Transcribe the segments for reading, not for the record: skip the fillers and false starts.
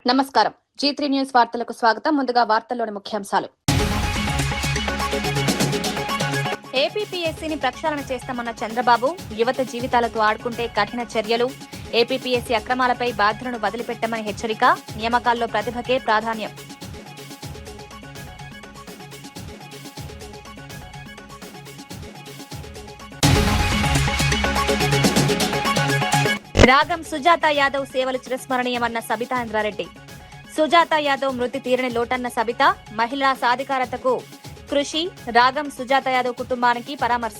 నమస్కారం. G3 news వార్తలకు స్వాగతం. ముందుగా వార్తల్లోని ముఖ్యాంశాలు. ఏపీపీఎస్సీని ప్రక్షాళన చేస్తామన్న చంద్రబాబు, యువత జీవితాలతో ఆడుకుంటే కఠిన చర్యలు, ఏపీపీఎస్సీ అక్రమాలపై బాధ్యులను వదిలిపెట్టమని హెచ్చరిక, నియామకాల్లో ప్రతిభకే ప్రాధాన్యం. రాగం సుజాత యాదవ్ సేవలు చిరస్మరణీయమన్న సబితా ఇంద్రారెడ్డి. సుజాత యాదవ్ మృతి తీరని లోటన్న సబిత, మహిళా సాధికారతకు కృషి, రాగం సుజాత యాదవ్ కుటుంబానికి పరామర్శ.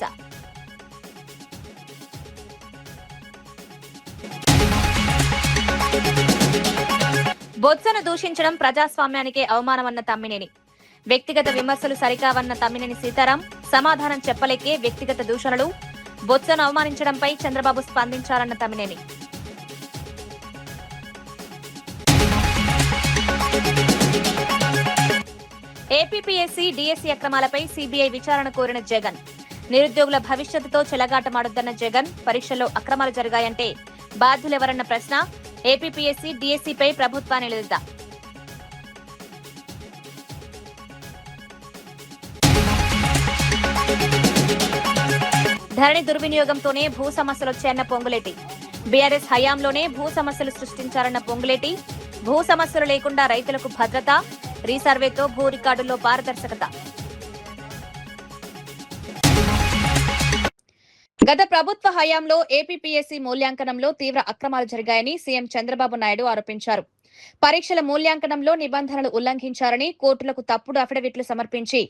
బొత్సను దూషించడం ప్రజాస్వామ్యానికే అవమానమన్న తమ్మినేని. వ్యక్తిగత విమర్శలు సరికావన్న తమ్మినేని సీతారాం, సమాధానం చెప్పలేకే వ్యక్తిగత దూషణలు, బొత్సను అవమానించడంపై చంద్రబాబు స్పందించారన్న తమ్మినేని. ఏపీపీఎస్సీ, డీఎస్సీ అక్రమాలపై సీబీఐ విచారణ కోరిన జగన్. నిరుద్యోగుల భవిష్యత్తుతో చెలగాటమాడొద్దన్న జగన్, పరీక్షల్లో అక్రమాలు జరిగాయంటే బాధ్యులెవరన్న ప్రశ్న. ఏపీపీఎస్సీ, డీఎస్సీపై ప్రభుత్వాన్ని నిలదీద్దాం. ధరణి దుర్వినియోగంతోనే భూ సమస్యలొచ్చాయన్న పొంగులేటి. బీఆర్ఎస్ హయాంలోనే భూ సమస్యలు సృష్టించారన్న పొంగులేటి. భూ సమస్యలు లేకుండా రైతులకు భద్రత, రీసర్వేతో భూ రికార్డుల్లో పారదర్శకత. గత ప్రభుత్వ హయాంలో ఏపీపీఎస్సీ మూల్యాంకనంలో తీవ్ర అక్రమాలు జరిగాయని సీఎం చంద్రబాబు నాయుడు ఆరోపించారు. పరీక్షల మూల్యాంకనంలో నిబంధనలు ఉల్లంఘించారని, కోర్టులకు తప్పుడు అఫిడవిట్లు సమర్పించి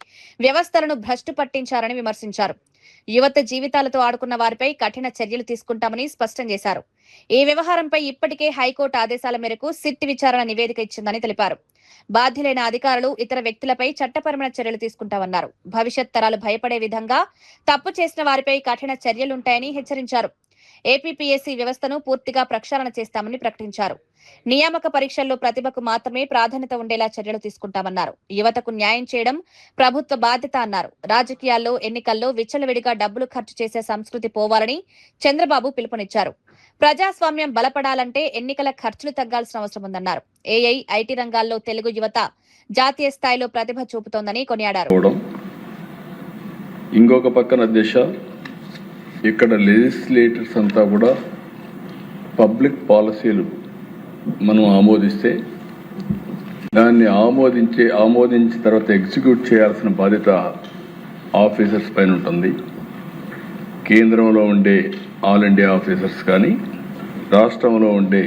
వ్యవస్థలను భ్రష్టు పట్టించారని విమర్శించారు. యువత జీవితాలతో ఆడుకున్న వారిపై కఠిన చర్యలు తీసుకుంటామని స్పష్టం చేశారు. ఈ వ్యవహారంపై ఇప్పటికే హైకోర్టు ఆదేశాల మేరకు సిట్ విచారణ నివేదిక ఇచ్చిందని తెలిపారు. బాధ్యులైన అధికారులు, ఇతర వ్యక్తులపై చట్టపరమైన చర్యలు తీసుకుంటామన్నారు. భవిష్యత్ తరాలు భయపడే విధంగా తప్పు చేసిన వారిపై కఠిన చర్యలుంటాయని హెచ్చరించారు. ఏపీపీఎస్సీ వ్యవస్థను పూర్తిగా ప్రక్షాళన చేస్తామని ప్రకటించారు. నియామక పరీక్షల్లో ప్రతిభకు మాత్రమే ప్రాధాన్యత ఉండేలా చర్యలు తీసుకుంటామన్నారు. యువతకు న్యాయం చేయడం ప్రభుత్వ బాధ్యత అన్నారు. రాజకీయాల్లో, ఎన్నికల్లో విచ్చలవిడిగా డబ్బులు ఖర్చు చేసే సంస్కృతి పోవాలని చంద్రబాబు పిలుపునిచ్చారు. ప్రజాస్వామ్యం బలపడాలంటే ఎన్నికల ఖర్చులు తగ్గాల్సిన అవసరం ఉందన్నారు. ఏఐ, ఐటీ రంగాల్లో తెలుగు యువత జాతీయ స్థాయిలో ప్రతిభ చూపుతోందని కొనియాడారు. ఇంకొక పక్కన దిశ, ఇక్కడ లెజిస్లేటర్స్ అంతా కూడా పబ్లిక్ పాలసీలు మనం ఆమోదిస్తే దాన్ని ఆమోదించిన తర్వాత ఎగ్జిక్యూట్ చేయాల్సిన బాధ్యత ఆఫీసర్స్ పైన ఉంటుంది. కేంద్రంలో ఉండే ఆల్ ఇండియా ఆఫీసర్స్ కానీ, రాష్ట్రంలో ఉండే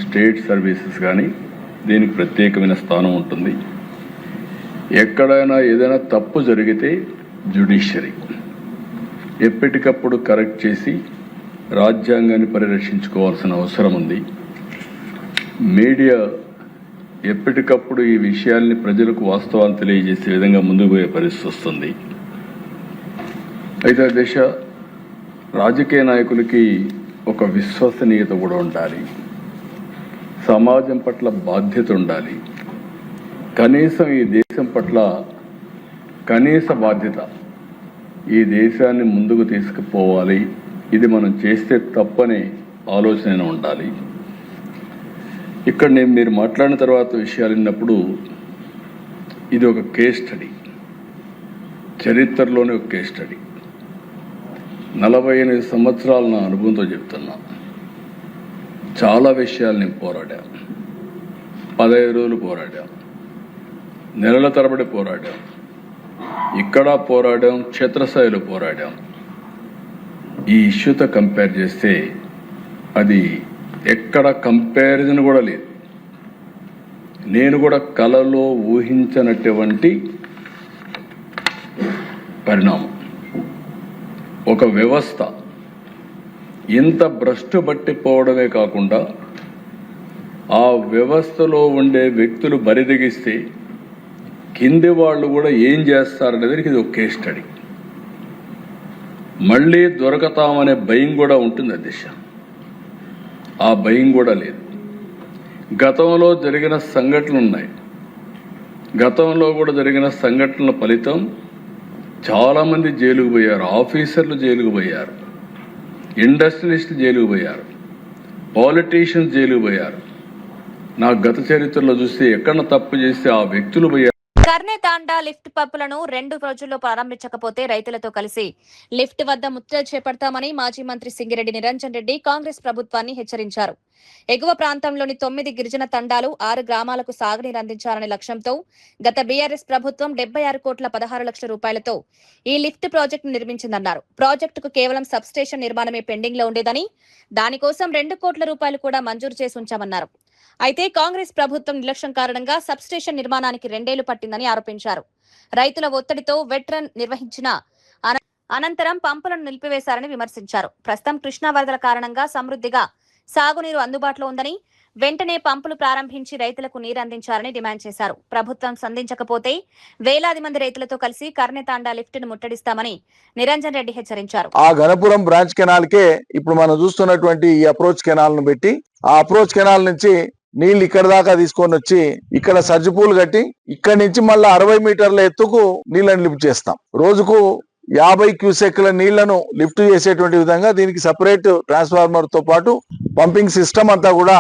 స్టేట్ సర్వీసెస్ కానీ దీనికి ప్రత్యేకమైన స్థానం ఉంటుంది. ఎక్కడైనా ఏదైనా తప్పు జరిగితే జ్యుడిషియరీ ఎప్పటికప్పుడు కరెక్ట్ చేసి రాజ్యాంగాన్ని పరిరక్షించుకోవాల్సిన అవసరం ఉంది. మీడియా ఎప్పటికప్పుడు ఈ విషయాల్ని ప్రజలకు వాస్తవాన్ని తెలియజేసే విధంగా ముందుకు పోయే పరిస్థితి వస్తుంది. అయితే దిశ, రాజకీయ నాయకులకి ఒక విశ్వసనీయత కూడా ఉండాలి, సమాజం పట్ల బాధ్యత ఉండాలి. కనీసం ఈ దేశం పట్ల కనీస బాధ్యత, ఈ దేశాన్ని ముందుకు తీసుకుపోవాలి, ఇది మనం చేస్తే తప్పనే ఆలోచన ఉండాలి. ఇక్కడ మీరు మాట్లాడిన తర్వాత విషయాలు విన్నప్పుడు ఇది ఒక కేస్ స్టడీ, చరిత్రలోనే ఒక కేస్ స్టడీ. 48 సంవత్సరాల నా అనుభవంతో చెప్తున్నా. చాలా విషయాలు నేను పోరాడా, 15 రోజులు పోరాడా, నెలల తరబడి పోరాడాం, ఇక్కడ పోరాడాం, క్షేత్రస్థాయిలో పోరాడాం. ఈ ఇష్యూతో కంపేర్ చేస్తే అది ఎక్కడ కంపారిజన్ కూడా లేదు. నేను కూడా కలలో ఊహించనటువంటి పరిణామం. ఒక వ్యవస్థ ఇంత భ్రష్టు పట్టిపోవడమే కాకుండా ఆ వ్యవస్థలో ఉండే వ్యక్తులు బరిదెగిస్తే కింది వాళ్ళు కూడా ఏం చేస్తారనేది ఇది ఒక కేస్ స్టడీ. మళ్ళీ దొరకతామనే భయం కూడా ఉంటుంది దిశ. ఆ భయం కూడా లేదు. గతంలో జరిగిన సంఘటనలు ఉన్నాయి. గతంలో కూడా జరిగిన సంఘటనల ఫలితం చాలామంది జైలుకు పోయారు, ఆఫీసర్లు జైలుకు పోయారు, ఇండస్ట్రియలిస్టులు జైలుకు పోయారు, పాలిటీషియన్స్ జైలుకు పోయారు. నా గత చరిత్రలో చూస్తే ఎక్కడ తప్పు చేస్తే ఆ వ్యక్తులు పోయారు. కర్నె తాండా లిఫ్ట్ పంపులను 2 రోజుల్లో ప్రారంభించకపోతే రైతులతో కలిసి లిఫ్ట్ వద్ద ముట్టడి చేపడతామని మాజీ మంత్రి సింగిరెడ్డి నిరంజన్ రెడ్డి కాంగ్రెస్ ప్రభుత్వాన్ని హెచ్చరించారు. ఎగువ ప్రాంతంలోని 9 గిరిజన తండాలు 6 గ్రామాలకు సాగునీరు అందించాలనే లక్ష్యంతో గత బీఆర్ఎస్ ప్రభుత్వం 76 కోట్ల 16 లక్షల రూపాయలతో ఈ లిఫ్ట్ ప్రాజెక్టును నిర్మించిందన్నారు. ప్రాజెక్టుకు కేవలం సబ్స్టేషన్ నిర్మాణమే పెండింగ్ లో ఉండేదని, దానికోసం 2 కోట్ల రూపాయలు కూడా మంజూరు చేసి ఉంచామన్నారు. అయితే కాంగ్రెస్ ప్రభుత్వం నిర్లక్ష్యం కారణంగా సబ్స్టేషన్ నిర్మాణానికి 2 ఏళ్లు పట్టిందని ఆరోపించారు. రైతుల ఒత్తిడితో వెట్రన్ నిర్వహించిన అనంతరం పంపులను నిలిపివేశారని విమర్శించారు. ప్రస్తుతం కృష్ణా వరదల కారణంగా సమృద్ధిగా సాగునీరు అందుబాటులో ఉందని, వెంటనే పంపులు ప్రారంభించి రైతులకు నీరు అందించాలని డిమాండ్ చేశారు. ప్రభుత్వం స్పందించకపోతే వేలాది మంది రైతులతో కలిసి కర్నె తాండా లిఫ్ట్ ను ముట్టడిస్తామని నిరంజన్ రెడ్డి హెచ్చరించారు. ఆ గణపురం బ్రాంచ్ కెనాల్ కే ఇప్పుడు మనం చూస్తున్నటువంటి ఈ అప్రోచ్ కెనాల్ ను పెట్టి ఆ అప్రోచ్ కెనాల్ నుంచి నీళ్లు ఇక్కడ దాకా తీసుకొని వచ్చి ఇక్కడ సజ్జపూలు కట్టి ఇక్కడి నుంచి మళ్ళీ 60 మీటర్ల ఎత్తుకు నీళ్లను లిఫ్ట్ చేస్తాం. రోజుకు 50 క్యూసెక్ల నీళ్లను లిఫ్ట్ చేసేటువంటి విధంగా దీనికి సపరేట్ ట్రాన్స్ఫార్మర్ తో పాటు పంపింగ్ సిస్టమ్ అంతా కూడా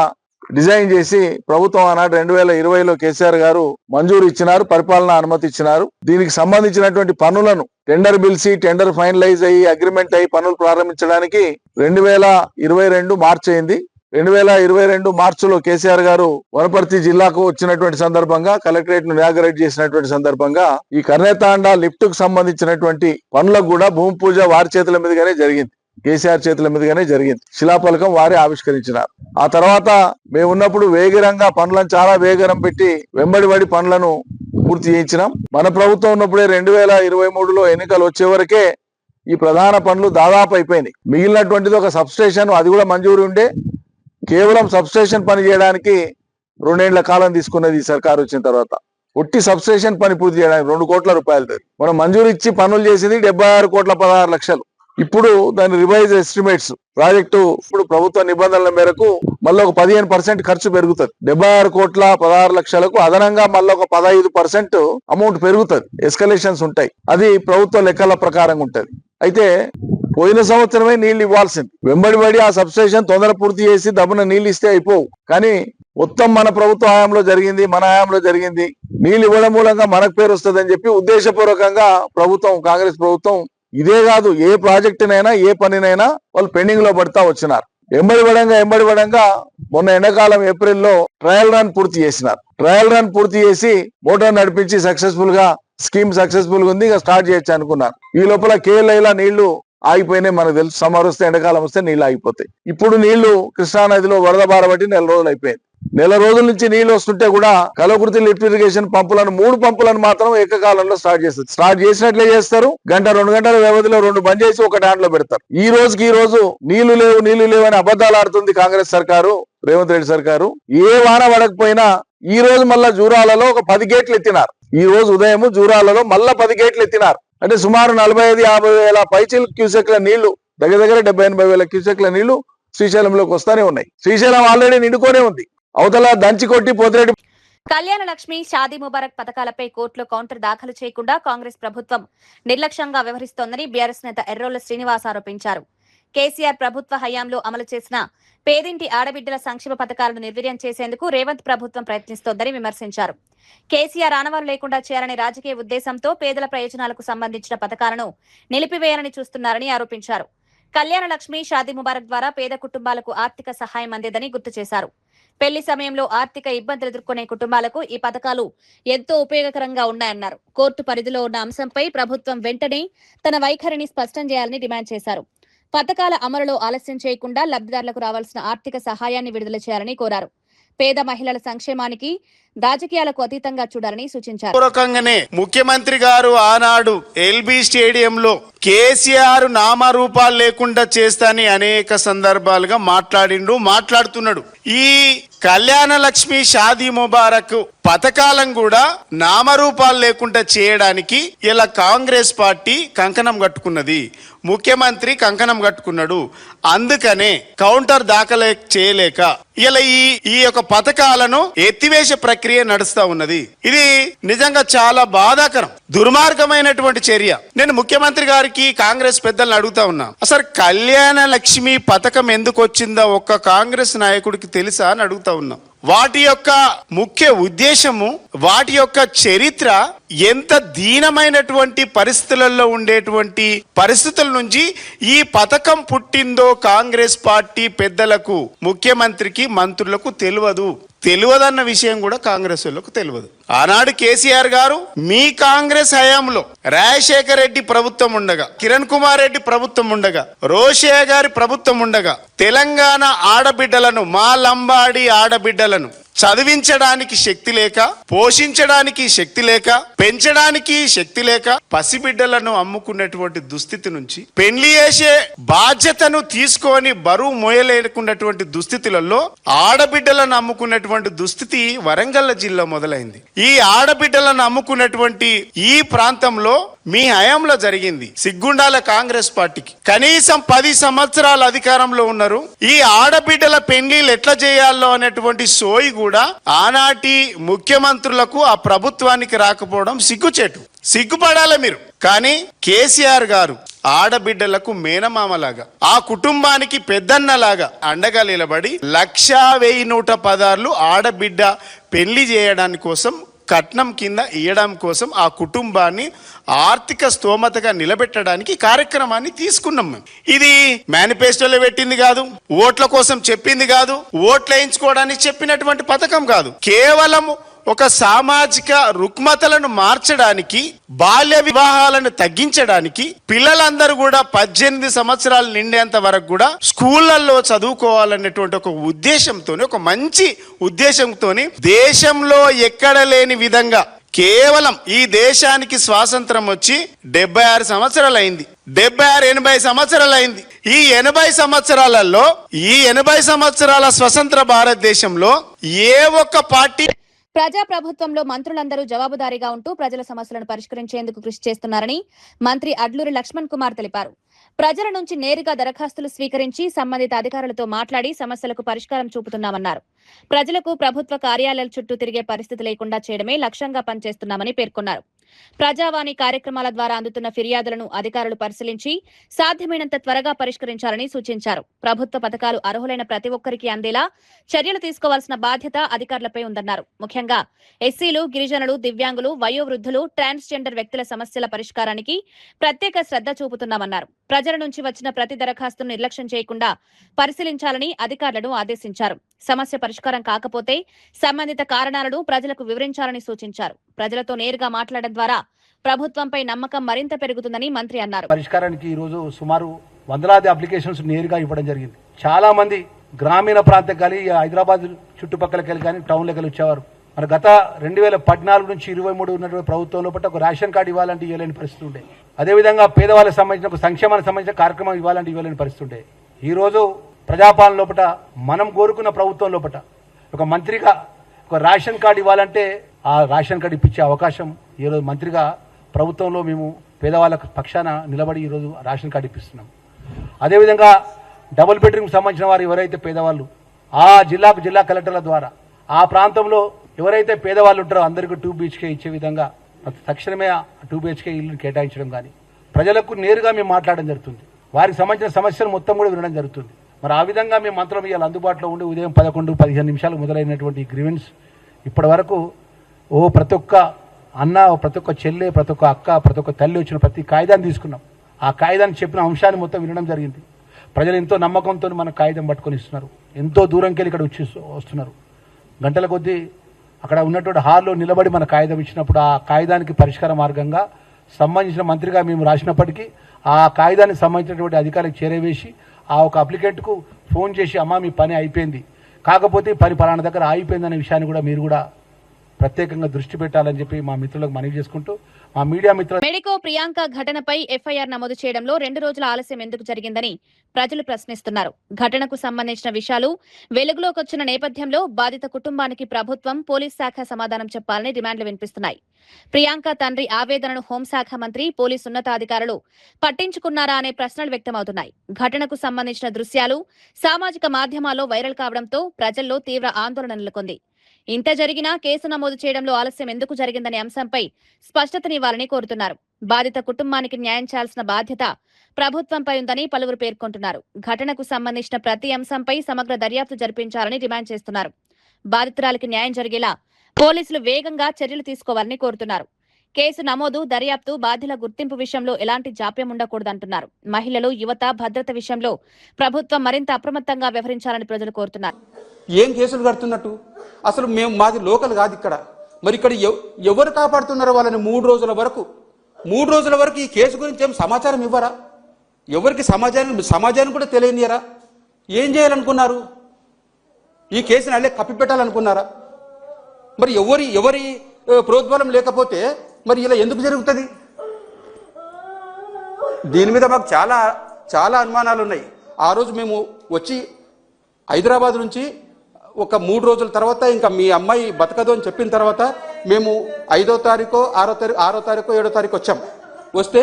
డిజైన్ చేసి ప్రభుత్వం ఆనాడు 2020లో కేసీఆర్ గారు మంజూరు ఇచ్చినారు, పరిపాలన అనుమతి ఇచ్చినారు. దీనికి సంబంధించినటువంటి పనులను టెండర్ పిలిచి టెండర్ ఫైనలైజ్ అయ్యి అగ్రిమెంట్ అయ్యి పనులు ప్రారంభించడానికి 2022 మార్చి అయింది. 2022 మార్చిలో కేసీఆర్ గారు వనపర్తి జిల్లాకు వచ్చినటువంటి సందర్భంగా కలెక్టరేట్ ను ఇనాగరేట్ చేసినటువంటి సందర్భంగా ఈ కర్నె తాండా లిఫ్ట్ కు సంబంధించినటువంటి పనులకు కూడా భూమి పూజ వారి చేతుల మీదుగానే జరిగింది, కేసీఆర్ చేతుల మీదుగానే జరిగింది. శిలాఫలకం వారే ఆవిష్కరించినారు. ఆ తర్వాత మేము ఉన్నప్పుడు వేగరంగా పనులను చాలా వేగరం పెట్టి వెంబడిబడి పనులను పూర్తి చేయించినాం. మన ప్రభుత్వం ఉన్నప్పుడే 2023లో ఎన్నికలు వచ్చే వరకే ఈ ప్రధాన పనులు దాదాపు అయిపోయినాయి. మిగిలినటువంటిది ఒక సబ్ స్టేషన్, అది కూడా మంజూరు ఉండే. కేవలం సబ్ స్టేషన్ పని చేయడానికి 2 ఏళ్ల కాలం తీసుకున్నది ఈ సర్కారు వచ్చిన తర్వాత. ఒట్టి సబ్ స్టేషన్ పని పూర్తి చేయడానికి 2 కోట్ల రూపాయలు మనం మంజూరు ఇచ్చి పనులు చేసింది 76 కోట్ల 16 లక్షలు. ఇప్పుడు దాని రివైజ్ ఎస్టిమేట్స్ ప్రాజెక్టు ఇప్పుడు ప్రభుత్వ నిబంధనల మేరకు మళ్ళీ ఒక 15% ఖర్చు పెరుగుతుంది. 76 కోట్ల 16 లక్షలకు అదనంగా మళ్ళీ ఒక 15% అమౌంట్ పెరుగుతుంది. ఎస్కలేషన్స్ ఉంటాయి, అది ప్రభుత్వ లెక్కల ప్రకారంగా ఉంటది. అయితే పోయిన సంవత్సరమే నీళ్లు ఇవ్వాల్సింది. వెంబడిబడి ఆ సబ్ స్టేషన్ తొందర పూర్తి చేసి దమ్మున నీళ్లు ఇస్తే అయిపోవు. కానీ మొత్తం మన ప్రభుత్వ హయాంలో జరిగింది, మన హయాంలో జరిగింది. నీళ్లు ఇవ్వడం మూలంగా మనకు పేరు వస్తుందని చెప్పి ఉద్దేశపూర్వకంగా ప్రభుత్వం, కాంగ్రెస్ ప్రభుత్వం ఇదే కాదు ఏ ప్రాజెక్టునైనా ఏ పనినైనా వాళ్ళు పెండింగ్ లో పడతా వచ్చినారు. ఎంబడిపడంగా మొన్న ఎండాకాలం ఏప్రిల్లో ట్రయల్ రన్ పూర్తి చేసినారు. ట్రయల్ రన్ పూర్తి చేసి మోటార్ నడిపించి సక్సెస్ఫుల్ గా స్కీమ్ సక్సెస్ఫుల్ గా ఉంది, ఇక స్టార్ట్ చేయొచ్చు అనుకున్నారు. ఈ లోపల కేఎల్ఐలా నీళ్లు ఆగిపోయినాయి. మనకు తెలుసు, సమ్మర్ వస్తే ఎండాకాలం వస్తే నీళ్లు ఆగిపోతాయి. ఇప్పుడు నీళ్లు కృష్ణా నదిలో వరద బారబట్టి 4 రోజులు అయిపోయింది. 4 రోజుల నుంచి నీళ్లు వస్తుంటే కూడా కలవకుర్తి లిఫ్ట్ ఇరిగేషన్ పంపులను 3 పంపులను మాత్రం ఏకకాలంలో స్టార్ట్ చేస్తారు. స్టార్ట్ చేసినట్లే చేస్తారు. 1-2 గంటల వ్యవధిలో 2 బంద్ చేసి ఒక దాంట్లో పెడతారు. ఈ రోజు నీళ్లు లేవు అని అబద్ధాలు ఆడుతుంది కాంగ్రెస్ సర్కారు, రేవంత్ రెడ్డి సర్కారు. ఏ వాన పడకపోయినా ఈ రోజు మళ్ళా జూరాలలో ఒక 10 గేట్లు ఎత్తినారు. ఈ రోజు ఉదయం జూరాలలో మళ్ళా 10 గేట్లు ఎత్తినారు. అంటే సుమారు 45-50 వేల పైచిల్ క్యూసెక్ల నీళ్లు, దగ్గర 70-80 వేల క్యూసెక్ల నీళ్లు శ్రీశైలంలోకి వస్తానే ఉన్నాయి. శ్రీశైలం ఆల్రెడీ నిండుకొనే ఉంది. అవతల దంచి కొట్టి పోతిరెడ్డి. కళ్యాణ లక్ష్మి, షాదీ ముబారక్ పథకాలపై కోర్టులో కౌంటర్ దాఖలు చేయకుండా కాంగ్రెస్ ప్రభుత్వం నిర్లక్ష్యంగా వ్యవహరిస్తోందని బీఆర్ఎస్ నేత ఎర్రోళ్ల శ్రీనివాస్ ఆరోపించారు. కేసీఆర్ ప్రభుత్వ హయాంలో అమలు చేసిన పేదింటి ఆడబిడ్డల సంక్షేమ పథకాలను నిర్వీర్యం చేసేందుకు రేవంత్ ప్రభుత్వం ప్రయత్నిస్తోందని విమర్శించారు. కేసీఆర్ ఆనవాలు లేకుండా చేయాలనే రాజకీయ ఉద్దేశంతో పేదల ప్రయోజనాలకు సంబంధించిన పథకాలను నిలిపివేయాలని చూస్తున్నారని ఆరోపించారు. కళ్యాణ లక్ష్మి, షాదీ ముబారక్ ద్వారా పేద కుటుంబాలకు ఆర్థిక సహాయం అందేదని గుర్తు చేశారు. పెళ్లి సమయంలో ఆర్థిక ఇబ్బందులు ఎదుర్కొనే కుటుంబాలకు ఈ పథకాలు ఎంతో ఉపయోగకరంగా ఉన్నాయన్నారు. కోర్టు పరిధిలో ఉన్న అంశంపై ప్రభుత్వం వెంటనే తన వైఖరిని స్పష్టం చేయాలని డిమాండ్ చేశారు. పథకాల అమలులో ఆలస్యం చేయకుండా లబ్ధిదారులకు రావాల్సిన ఆర్థిక సహాయాన్ని విడుదల చేయాలని కోరారు. పేద మహిళల సంక్షేమానికి రాజకీయాలకు అతీతంగా చూడాలని సూచించారు. పూర్వకంగానే ముఖ్యమంత్రి గారు ఆనాడు ఎల్బీ స్టేడియంలో కేసీఆర్ నామరూపాలు లేకుండా చేస్తాని అనేక సందర్భాలుగా మాట్లాడుతున్నాడు. ఈ కళ్యాణ లక్ష్మి, షాదీ ముబారక్ పథకాలను కూడా నామరూపాలు లేకుండా చేయడానికి ఇలా కాంగ్రెస్ పార్టీ కంకణం కట్టుకున్నది, ముఖ్యమంత్రి కంకణం కట్టుకున్నాడు. అందుకనే కౌంటర్ దాఖలు చేయలేక ఇలా ఈ యొక్క పథకాలను ఎత్తివేసే ప్రక్రియ నడుస్తా ఉన్నది. ఇది నిజంగా చాలా బాధాకరం, దుర్మార్గమైనటువంటి చర్య. నేను ముఖ్యమంత్రి గారికి, కాంగ్రెస్ పెద్దలను అడుగుతా ఉన్నా, అసలు కళ్యాణ లక్ష్మి పథకం ఎందుకు వచ్చిందో ఒక్క కాంగ్రెస్ నాయకుడికి తెలుసా అని అడుగుతా ఉన్నా. వాటి యొక్క ముఖ్య ఉద్దేశము, వాటి యొక్క చరిత్ర, ఎంత దీనమైనటువంటి పరిస్థితులలో ఉండేటువంటి పరిస్థితుల నుంచి ఈ పథకం పుట్టిందో కాంగ్రెస్ పార్టీ పెద్దలకు, ముఖ్యమంత్రికి, మంత్రులకు తెలియదన్న విషయం కూడా కాంగ్రెస్ వాళ్ళకు తెలియదు. ఆనాడు కేసీఆర్ గారు మీ కాంగ్రెస్ హయాంలో రాజశేఖర రెడ్డి ప్రభుత్వం ఉండగా, కిరణ్ కుమార్ రెడ్డి ప్రభుత్వం ఉండగా, రోషయ్య గారి ప్రభుత్వం ఉండగా తెలంగాణ ఆడబిడ్డలను, మా లంబాడి ఆడబిడ్డలను చదివించడానికి శక్తి లేక, పోషించడానికి శక్తి లేక, పెంచడానికి శక్తి లేక పసిబిడ్డలను అమ్ముకున్నటువంటి దుస్థితి నుంచి, పెళ్లి చేసే బాధ్యతను తీసుకొని బరువు మోయలేకున్నటువంటి దుస్థితులలో ఆడబిడ్డలను అమ్ముకున్నటువంటి దుస్థితి వరంగల్ జిల్లా మొదలైంది. ఈ ఆడబిడ్డలను అమ్ముకున్నటువంటి ఈ ప్రాంతంలో మీ హయాంలో జరిగింది. సిగ్గుండాల కాంగ్రెస్ పార్టీకి కనీసం 10 సంవత్సరాల అధికారంలో ఉన్నారు. ఈ ఆడబిడ్డల పెళ్లిళ్ళు ఎట్లా చేయాలో అనేటువంటి సోయి కూడా ఆనాటి ముఖ్యమంత్రులకు, ఆ ప్రభుత్వానికి రాకపోవడం సిగ్గుచేటు. సిగ్గుపడాలి మీరు. కానీ కేసీఆర్ గారు ఆడబిడ్డలకు మేనమామలాగా, ఆ కుటుంబానికి పెద్దన్నలాగా అండగా నిలబడి 1,1116 ఆడబిడ్డ పెళ్లి చేయడానికి కోసం, కట్నం కింద ఇయ్యడం కోసం, ఆ కుటుంబాన్ని ఆర్థిక స్తోమతగా నిలబెట్టడానికి కార్యక్రమాన్ని తీసుకున్నాం మేము. ఇది మేనిఫెస్టోలో పెట్టింది కాదు, ఓట్ల కోసం చెప్పింది కాదు, ఓట్లు వేయించుకోవడానికి చెప్పినటువంటి పథకం కాదు. కేవలం ఒక సామాజిక రుగ్మతలను మార్చడానికి, బాల్య వివాహాలను తగ్గించడానికి, పిల్లలందరూ కూడా 18 సంవత్సరాలు నిండేంత వరకు కూడా స్కూళ్లలో చదువుకోవాలనేటువంటి ఒక ఉద్దేశంతో, ఒక మంచి ఉద్దేశంతో, దేశంలో ఎక్కడ లేని విధంగా కేవలం ఈ దేశానికి స్వాతంత్రం వచ్చి 76 సంవత్సరాలు అయింది. 76-80 సంవత్సరాలు అయింది. ఈ 80 సంవత్సరాలలో, ఈ 80 సంవత్సరాల స్వతంత్ర భారతదేశంలో ఏ ఒక్క పార్టీ ప్రజాప్రభుత్వంలో మంత్రులందరూ జవాబుదారీగా ఉంటూ ప్రజల సమస్యలను పరిష్కరించేందుకు కృషి చేస్తున్నారని మంత్రి అడ్లూరి లక్ష్మణ్ కుమార్ తెలిపారు. ప్రజల నుంచి నేరుగా దరఖాస్తులు స్వీకరించి సంబంధిత అధికారులతో మాట్లాడి సమస్యలకు పరిష్కారం చూపుతున్నామన్నారు. ప్రజలకు ప్రభుత్వ కార్యాలయాల చుట్టూ తిరిగే పరిస్థితి లేకుండా చేయడమే లక్ష్యంగా పనిచేస్తున్నామని పేర్కొన్నారు. ప్రజావాణి కార్యక్రమాల ద్వారా అందుతున్న ఫిర్యాదులను అధికారులు పరిశీలించి సాధ్యమైనంత త్వరగా పరిష్కరించాలని సూచించారు. ప్రభుత్వ పథకాలు అర్హులైన ప్రతి ఒక్కరికి అందేలా చర్యలు తీసుకోవాల్సిన బాధ్యత అధికారులపై ఉందన్నారు. ముఖ్యంగా ఎస్సీలు, గిరిజనులు, దివ్యాంగులు, వయోవృద్ధులు, ట్రాన్స్జెండర్ వ్యక్తుల సమస్యల పరిష్కారానికి ప్రత్యేక శ్రద్ధ చూపుతున్నామన్నారు. ప్రజల నుంచి వచ్చిన ప్రతి దరఖాస్తును నిర్లక్ష్యం చేయకుండా పరిశీలించాలని అధికారులను ఆదేశించారు. సమస్య పరిష్కారం కాకపోతే సంబంధిత కారణాలను ప్రజలకు వివరించాలని సూచించారు. ప్రజలతో నేరుగా మాట్లాడడం ద్వారా ప్రభుత్వంపై నమ్మకం మరింత పెరుగుతుందని మంత్రి అన్నారు. పరిష్కారానికి ఈ రోజు సుమారు వందలాది అప్లికేషన్స్ నేరుగా ఇవ్వడం జరిగింది. చాలా మంది గ్రామీణ ప్రాంతం కానీ, హైదరాబాద్ చుట్టుపక్కలకి కానీ, టౌన్లోకి వచ్చేవారు. మన గత 2014 నుంచి 23 ఉన్నటువంటి ప్రభుత్వం లోపల ఒక రేషన్ కార్డు ఇవ్వాలంటే ఇవ్వలేని పరిస్థితి ఉండే. అదేవిధంగా పేదవాళ్ళకి సంబంధించిన ఒక సంక్షేమానికి సంబంధించిన కార్యక్రమం ఇవ్వాలంటే ఇవ్వలేని పరిస్థితి ఉండే. ఈ రోజు ప్రజాపాలన లోపల మనం కోరుకున్న ప్రభుత్వం లోపల ఒక మంత్రిగా ఒక రేషన్ కార్డు ఇవ్వాలంటే ఆ రేషన్ కార్డు ఇప్పించే అవకాశం ఈరోజు మంత్రిగా ప్రభుత్వంలో మేము పేదవాళ్ళ పక్షాన నిలబడి ఈరోజు రేషన్ కార్డు ఇప్పిస్తున్నాం. అదేవిధంగా డబుల్ బెడ్రూమ్కి సంబంధించిన వారు ఎవరైతే పేదవాళ్ళు, ఆ జిల్లా కలెక్టర్ల ద్వారా ఆ ప్రాంతంలో ఎవరైతే పేదవాళ్ళు ఉంటారో అందరికీ 2 BHK ఇచ్చే విధంగా తక్షణమే 2 BHK ఇల్లుని కేటాయించడం కానీ, ప్రజలకు నేరుగా మేము మాట్లాడడం జరుగుతుంది. వారికి సంబంధించిన సమస్యలు మొత్తం కూడా వినడం జరుగుతుంది. మరి ఆ విధంగా మేము మంత్రులు ఇవాళ అందుబాటులో ఉండి ఉదయం 11-15 నిమిషాలు మొదలైనటువంటి గ్రీవెన్స్ ఇప్పటి వరకు ప్రతి ఒక్క అన్న, ప్రతి ఒక్క చెల్లె, ప్రతి ఒక్క అక్క, ప్రతి ఒక్క తల్లి వచ్చిన ప్రతి కాగితాన్ని తీసుకున్నాం. ఆ కాగితాన్ని చెప్పిన అంశాన్ని మొత్తం వినడం జరిగింది. ప్రజలు ఎంతో నమ్మకంతో మన కాగితం పట్టుకొని ఇస్తున్నారు. ఎంతో దూరంకి వెళ్ళి ఇక్కడ వస్తున్నారు. గంటల కొద్దీ అక్కడ ఉన్నటువంటి హాల్లో నిలబడి మన కాగితం ఇచ్చినప్పుడు ఆ కాగితానికి పరిష్కార మార్గంగా సంబంధించిన మంత్రిగా మేము రాసినప్పటికీ ఆ కాగితానికి సంబంధించినటువంటి అధికారులకు చేరవేసి ఆ ఒక అప్లికెంట్కు ఫోన్ చేసి, అమ్మా మీ పని అయిపోయింది, కాకపోతే పని పలానా దగ్గర అయిపోయిందనే విషయాన్ని కూడా మీరు కూడా ప్రత్యేకంగా దృష్టి పెట్టాలని చెప్పి మా మిత్రులకు మనవి చేసుకుంటూ, మా మీడియా మిత్రులు మెడికో ప్రియాంక ఘటనపై ఎఫ్ఐఆర్ నమోదు చేయడంలో 2 రోజుల ఆలస్యం ఎందుకు జరిగిందని ప్రజలు ప్రశ్నిస్తున్నారు. ఘటనకు సంబంధించిన విషయాలు వెలుగులోకి వచ్చిన నేపథ్యంలో బాధిత కుటుంబానికి ప్రభుత్వం, పోలీస్ శాఖ సమాధానం చెప్పాలని డిమాండ్లు వినిపిస్తున్నాయి. ప్రియాంక తండ్రి ఆవేదనను హోంశాఖ మంత్రి, పోలీసు ఉన్నతాధికారులు పట్టించుకున్నారా అనే ప్రశ్నలు వ్యక్తమవుతున్నాయి. ఘటనకు సంబంధించిన దృశ్యాలు సామాజిక మాధ్యమాల్లో వైరల్ కావడంతో ప్రజల్లో తీవ్ర ఆందోళన నెలకొంది. ఇంత జరిగినా కేసు నమోదు చేయడంలో ఆలస్యం ఎందుకు జరిగిందనే అంశంపై స్పష్టతనివ్వాలని కోరుతున్నారు. బాధిత కుటుంబానికి న్యాయం చేయాల్సిన బాధ్యత ప్రభుత్వంపై ఉందని పలువురు పేర్కొంటున్నారు. ఘటనకు సంబంధించిన ప్రతి అంశంపై సమగ్ర దర్యాప్తు జరిపించాలని డిమాండ్ చేస్తున్నారు. బాధితురాలికి న్యాయం జరిగేలా పోలీసులు వేగంగా చర్యలు తీసుకోవాలని కోరుతున్నారు. కేసు నమోదు, దర్యాప్తు, బాధ్యుల గుర్తింపు విషయంలో ఎలాంటి జాప్యం ఉండకూడదంటున్నారు. మహిళలు, యువత భద్రత విషయంలో ప్రభుత్వం మరింత అప్రమత్తంగా వ్యవహరించాలని ప్రజలు కోరుతున్నారు. ఏం కేసులు కడుతున్నట్టు? అసలు మాది లోకల్ కాదు ఇక్కడ. మరి ఇక్కడ ఎవరు కాపాడుతున్నారో వాళ్ళని 3 రోజుల వరకు ఈ కేసు గురించి ఏం సమాచారం ఇవ్వరా? ఎవరికి సమాజానికి కూడా తెలియనియరా? ఏం చేయాలనుకున్నారు? ఈ కేసుని అల్లే కప్పిపెట్టాలనుకున్నారా? మరి ఎవరి ప్రోద్బలం లేకపోతే మరి ఇలా ఎందుకు జరుగుతుంది? దీని మీద మాకు చాలా అనుమానాలు ఉన్నాయి. ఆ రోజు మేము వచ్చి హైదరాబాద్ నుంచి ఒక 3 రోజుల తర్వాత ఇంకా మీ అమ్మాయి బతకదు అని చెప్పిన తర్వాత మేము 5వ తారీఖు 6వ తారీఖు 7వ తారీఖు వచ్చాం. వస్తే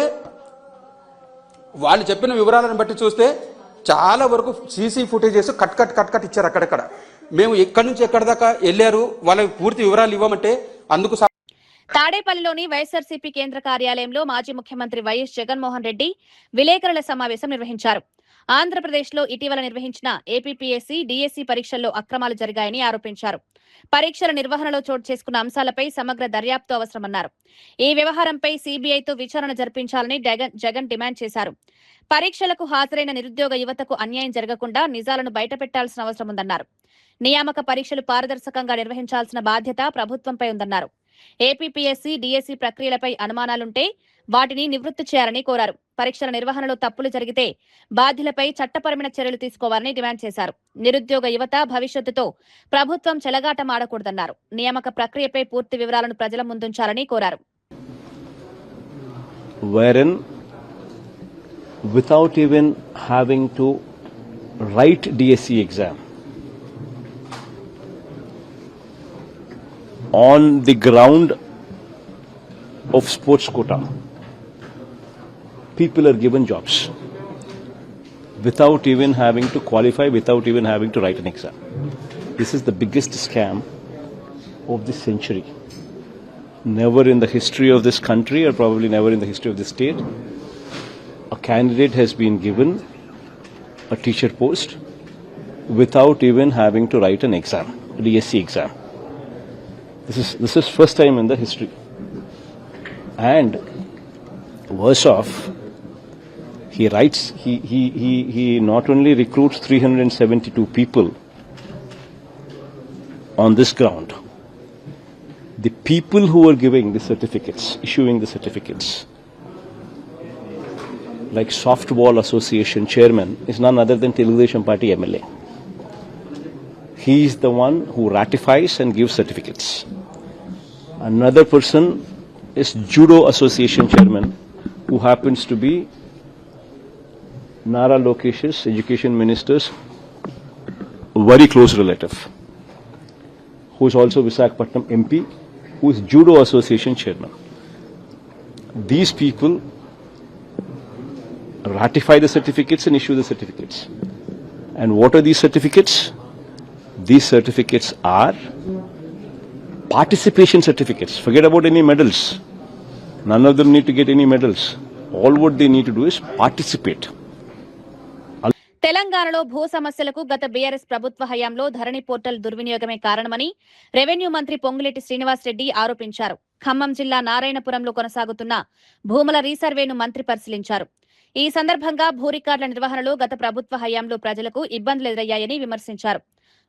వాళ్ళు చెప్పిన వివరాలను బట్టి చూస్తే చాలా వరకు సీసీ ఫుటేజెస్ కట్ ఇచ్చారు అక్కడక్కడ. మేము ఎక్కడి నుంచి ఎక్కడి దాకా వెళ్ళారు వాళ్ళకి పూర్తి వివరాలు ఇవ్వమంటే అందుకు తాడేపల్లిలోని వైఎస్ఆర్సీపీ కేంద్ర కార్యాలయంలో మాజీ ముఖ్యమంత్రి వైఎస్ జగన్మోహన్ రెడ్డి విలేకరుల సమావేశం నిర్వహించారు. ఆంధ్రప్రదేశ్లో ఇటీవల నిర్వహించిన ఏపీపీఎస్సీ, డీఎస్సీ పరీక్షల్లో అక్రమాలు జరిగాయని ఆరోపించారు. పరీక్షల నిర్వహణలో చోటు చేసుకున్న అంశాలపై సమగ్ర దర్యాప్తు అవసరమన్నారు. ఈ వ్యవహారంపై సీబీఐతో విచారణ జరిపించాలని జగన్ డిమాండ్ చేశారు. పరీక్షలకు హాజరైన నిరుద్యోగ యువతకు అన్యాయం జరగకుండా నిజాలను బయటపెట్టాల్సిన అవసరం ఉందన్నారు. నియామక పరీక్షలు పారదర్శకంగా నిర్వహించాల్సిన బాధ్యత ప్రభుత్వంపై ఉందన్నారు. ఏపీపీఎస్సీ, డీఎస్సీ ప్రక్రియలపై అనుమానాలుంటే వాటిని నివృత్తి చేయాలని కోరారు. పరీక్షల నిర్వహణలో తప్పులు జరిగితే బాధ్యులపై చట్టపరమైన చర్యలు తీసుకోవాలని డిమాండ్ చేశారు. నిరుద్యోగ యువత భవిష్యత్తుతో ప్రభుత్వం చెలగాటమాడకూడదన్నారు. నియామక ప్రక్రియపై పూర్తి వివరాలను ప్రజల ముందుంచాలని కోరారు. Wherein, without even having to write DSC exam, on the ground of sports quota, people are given jobs without even having to qualify, without even having to write an exam. This is the biggest scam of this century. Never in the history of this country, or probably never in the history of this state, a candidate has been given a teacher post without even having to write an exam, a DSC exam. This is first time in the history. And worse off, he not only recruits 372 people on this ground, the people who are giving the certificates, issuing the certificates, like Softball Association chairman, is none other than Telugudesam Party MLA. He is the one who ratifies and gives certificates. Another person is Judo Association chairman, who happens to be Nara Lokesh's education minister's very close relative, who is also Visakhapatnam MP, who is Judo Association chairman. These people ratify the certificates and issue the certificates. And what are these certificates? These certificates are participation certificates. Forget about any medals. None of them need to get any medals. All what they need to do is participate. తెలంగాణలో భూ సమస్యలకు గత BRS ప్రభుత్వ హయాంలో ధరణి portal దుర్వినియోగమే కారణమని revenue మంత్రి పొంగులేటి శ్రీనివాసరెడ్డి ఆరోపించారు. ఖమ్మం జిల్లా నారాయణపురంలో కొనసాగుతున్న భూముల రీసర్వేను మంత్రి పరిశీలించారు. ఈ సందర్భంగా భూ రికార్డుల నిర్వహణలో గత ప్రభుత్వ హయాంలో ప్రజలకు ఇబ్బందులు ఎదురయ్యాయని విమర్శించారు.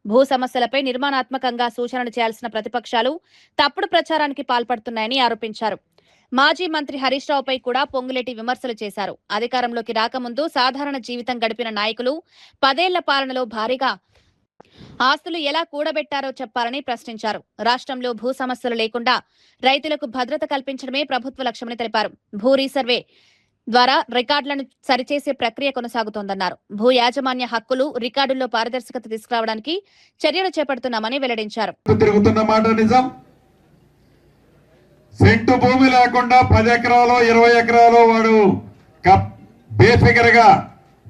భూ సమస్యలపై నిర్మాణాత్మకంగా సూచనలు చేయాల్సిన ప్రతిపక్షాలు తప్పుడు ప్రచారానికి పాల్పడుతున్నాయని ఆరోపించారు. మాజీ మంత్రి హరీష్ రావుపై కూడా పొంగులేటి విమర్శలు చేశారు. అధికారంలోకి రాకముందు సాధారణ జీవితం గడిపిన నాయకులు 10 ఏళ్ల పాలనలో భారీగా ఆస్తులు ఎలా కూడబెట్టారో చెప్పాలని ప్రశ్నించారు. రాష్ట్రంలో భూ సమస్యలు లేకుండా రైతులకు భద్రత కల్పించడమే ప్రభుత్వ లక్ష్యమని తెలిపారు. భూ రీసర్వే ద్వారా రికార్డులను సరిచేసే ప్రక్రియ కొనసాగుతోందన్నారు. భూ యాజమాన్య హక్కులు, రికార్డుల్లో పారదర్శకత తీసుకురావడానికి చర్యలు చేపడుతున్నామని వెల్లడించారు. సెంటు భూమి లేకుండా 10 ఎకరాలు 20 ఎకరాలు వాడు బేఫిగర్ గా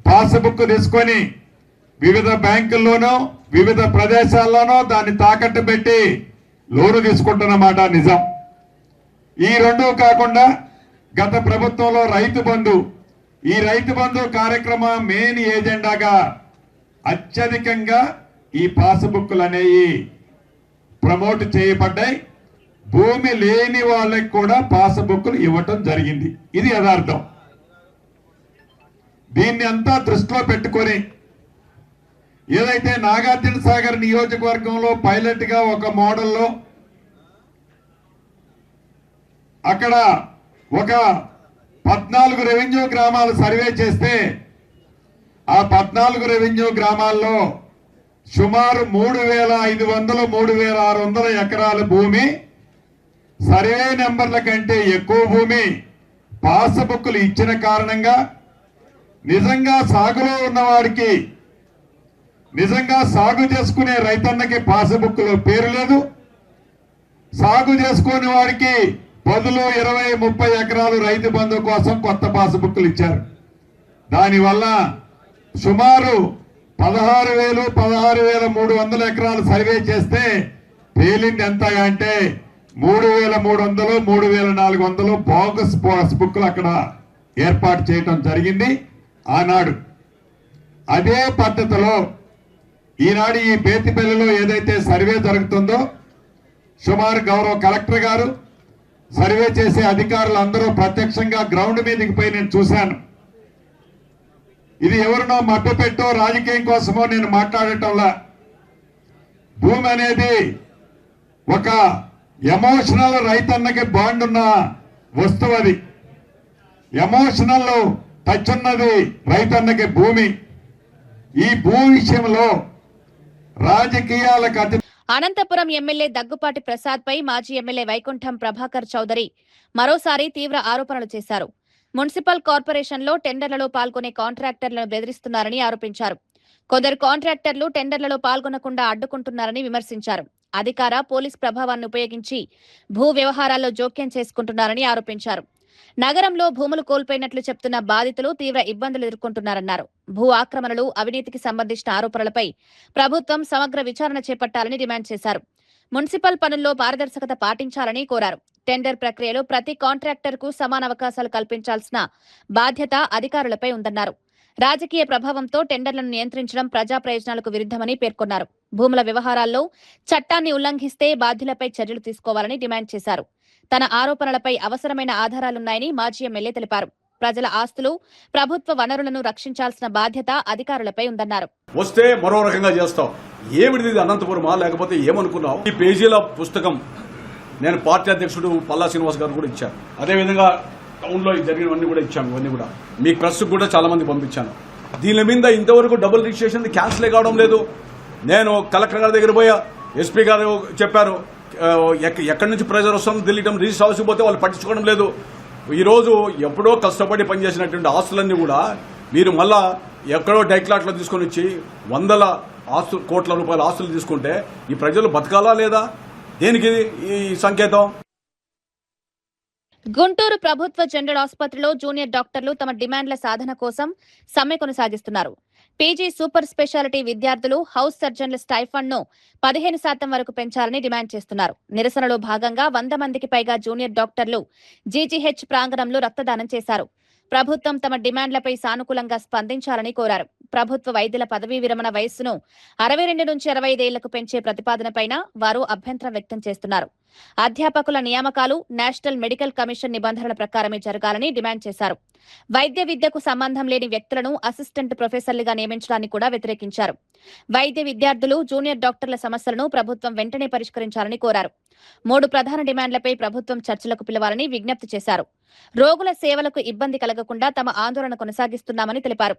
పాస్బుక్ తీసుకొని వివిధ బ్యాంకుల్లోనూ వివిధ ప్రదేశాల్లోనూ దాన్ని తాకట్టు పెట్టి లోను తీసుకుంటున్నమాట నిజం. ఈ రెండు కాకుండా గత ప్రభుత్వంలో రైతు బంధు కార్యక్రమం మెయిన్ ఏజెండాగా అత్యధికంగా ఈ పాస్బుక్లు అనేవి ప్రమోట్ చేయబడ్డాయి. భూమి లేని వాళ్ళకి కూడా పాస్బుక్లు ఇవ్వటం జరిగింది. ఇది యథార్థం. దీన్ని అంతా దృష్టిలో పెట్టుకొని ఏదైతే నాగార్జున సాగర్ నియోజకవర్గంలో పైలట్ గా ఒక మోడల్లో అక్కడ ఒక 14 రెవెన్యూ గ్రామాలు సర్వే చేస్తే ఆ 14 రెవెన్యూ గ్రామాల్లో సుమారు 3,500 3,600 ఎకరాల భూమి, సర్వే నెంబర్ల కంటే ఎక్కువ భూమి పాస్బుక్లు ఇచ్చిన కారణంగా నిజంగా సాగులో ఉన్నవాడికి, నిజంగా సాగు చేసుకునే రైతన్నకి పాస్బుక్లో పేరు లేదు. సాగు చేసుకునే వాడికి 10, 20, 30 ఎకరాలు రైతు బంధు కోసం కొత్త పాస్బుక్లు ఇచ్చారు. దానివల్ల సుమారు 16,300 ఎకరాలు సర్వే చేస్తే తేలింది ఎంత అంటే 3,300, 3,400 బోగస్ పాస్బుక్లు అక్కడ ఏర్పాటు చేయడం జరిగింది ఆనాడు. అదే పద్ధతిలో ఈనాడు ఈ బేతిపల్లిలో ఏదైతే సర్వే జరుగుతుందో సుమారు గౌరవ కలెక్టర్ గారు, సర్వే చేసే అధికారులు అందరూ ప్రత్యక్షంగా గ్రౌండ్ మీదకి పోయి నేను చూశాను. ఇది ఎవరినో మభ్యపెట్టో రాజకీయం కోసమో నేను మాట్లాడటంలా. భూమి అనేది ఒక ఎమోషనల్ రైతన్నకి బాండ్ ఉన్న వస్తువు. అది ఎమోషనల్ టచ్ ఉన్నది రైతన్నకి భూమి. ఈ భూ విషయంలో రాజకీయాలకు అతి అనంతపురం ఎమ్మెల్యే దగ్గుపాటి ప్రసాద్ పై మాజీ ఎమ్మెల్యే వైకుంఠం ప్రభాకర్ చౌదరి మరోసారి తీవ్ర ఆరోపణలు చేశారు. మున్సిపల్ కార్పొరేషన్లో టెండర్లలో పాల్గొనే కాంట్రాక్టర్లను బెదిరిస్తున్నారని ఆరోపించారు. కొందరు కాంట్రాక్టర్లు టెండర్లలో పాల్గొనకుండా అడ్డుకుంటున్నారని విమర్శించారు. అధికార పోలీస్ ప్రభావాన్ని ఉపయోగించి భూ వ్యవహారాల్లో జోక్యం చేసుకుంటున్నారని ఆరోపించారు. నగరంలో భూములు కోల్పోయినట్లు చెప్తున్న బాధితులు తీవ్ర ఇబ్బందులు ఎదుర్కొంటున్నారన్నారు. భూ ఆక్రమణలు, అవినీతికి సంబంధించిన ఆరోపణలపై ప్రభుత్వం సమగ్ర విచారణ చేపట్టాలని డిమాండ్ చేశారు. మున్సిపల్ పనుల్లో పారదర్శకత పాటించాలని కోరారు. టెండర్ ప్రక్రియలో ప్రతి కాంట్రాక్టర్కు సమాన అవకాశాలు కల్పించాల్సిన బాధ్యత అధికారులపై ఉందన్నారు. రాజకీయ ప్రభావంతో టెండర్లను నియంత్రించడం ప్రజా ప్రయోజనాలకు విరుద్ధమని పేర్కొన్నారు. భూముల వ్యవహారాల్లో చట్టాన్ని ఉల్లంఘిస్తే బాధ్యులపై చర్యలు తీసుకోవాలని డిమాండ్ చేశారు. తన ఆరోపణలపై అవసరమైన ఆధారాలున్నాయని మాజీ ఎమ్మెల్యే తెలిపారు. ప్రజల ఆస్తులు, ప్రభుత్వ వనరులను రక్షించాల్సిన బాధ్యత అధికారులపై ఉందన్నారు. వస్తే మరో రకంగా చేస్తాం. ఏమిటిది అనంతపురమా లేకపోతే ఏమనుకున్నావు? ఈ పేజీల పుస్తకం నేను పార్టీ అధ్యక్షుడు పల్లా శ్రీనివాస్ గారు కూడా ఇచ్చాను. అదేవిధంగా టౌన్లో జరిగినవన్నీ కూడా ఇచ్చాను. ఇవన్నీ కూడా మీ ప్రెస్ కూడా చాలా మంది పంపించాను. దీని మీద ఇంతవరకు డబుల్ రిజిస్ట్రేషన్ క్యాన్సిల్ కావడం లేదు. నేను కలెక్టర్ గారి దగ్గర పోయా, ఎస్పీ గారు చెప్పారు ఎక్కడి నుంచి ప్రెజర్ వస్తుందో తెలియటం, రిజిస్టర్ అవసరపోతే వాళ్ళు పట్టించుకోవడం లేదు. ఈరోజు ఎప్పుడో కష్టపడి పనిచేసినటువంటి ఆస్తులన్నీ కూడా మీరు మళ్ళా ఎక్కడో డైక్లాట్లో తీసుకొని వచ్చి వందల కోట్ల రూపాయల ఆస్తులు తీసుకుంటే ఈ ప్రజలు బతకాలా లేదా? దేనికి ఈ సంకేతం? గుంటూరు ప్రభుత్వ జనరల్ ఆసుపత్రిలో జూనియర్ డాక్టర్లు తమ డిమాండ్ల సాధన కోసం సమ్మె కొనసాగిస్తున్నారు. పీజీ సూపర్ స్పెషాలిటీ విద్యార్థులు హౌస్ సర్జన్ల స్టైఫండ్ ను 15% వరకు పెంచాలని డిమాండ్ చేస్తున్నారు. నిరసనలో భాగంగా 100 మందికి పైగా జూనియర్ డాక్టర్లు జీజీహెచ్ ప్రాంగణంలో రక్తదానం చేశారు. ప్రభుత్వం తమ డిమాండ్లపై సానుకూలంగా స్పందించాలని కోరారు. ప్రభుత్వ వైద్యుల పదవీ విరమణ వయస్సును 62 నుంచి 65 ఏళ్లకు పెంచే ప్రతిపాదనపైన వారు అభ్యంతరం వ్యక్తం చేస్తున్నారు. అధ్యాపకుల నియామకాలు నేషనల్ మెడికల్ కమిషన్ నిబంధనల ప్రకారమే జరగాలని డిమాండ్ చేశారు. వైద్య విద్యకు సంబంధం లేని వ్యక్తులను అసిస్టెంట్ ప్రొఫెసర్లుగా నియమించడాన్ని కూడా వ్యతిరేకించారు. వైద్య విద్యార్థులు, జూనియర్ డాక్టర్ల సమస్యలను ప్రభుత్వం వెంటనే పరిష్కరించాలని కోరారు. 3 ప్రధాన డిమాండ్లపై ప్రభుత్వం చర్చలకు పిలవాలని విజ్ఞప్తి చేశారు. రోగుల సేవలకు ఇబ్బంది కలగకుండా తమ ఆందోళన కొనసాగిస్తున్నామని తెలిపారు.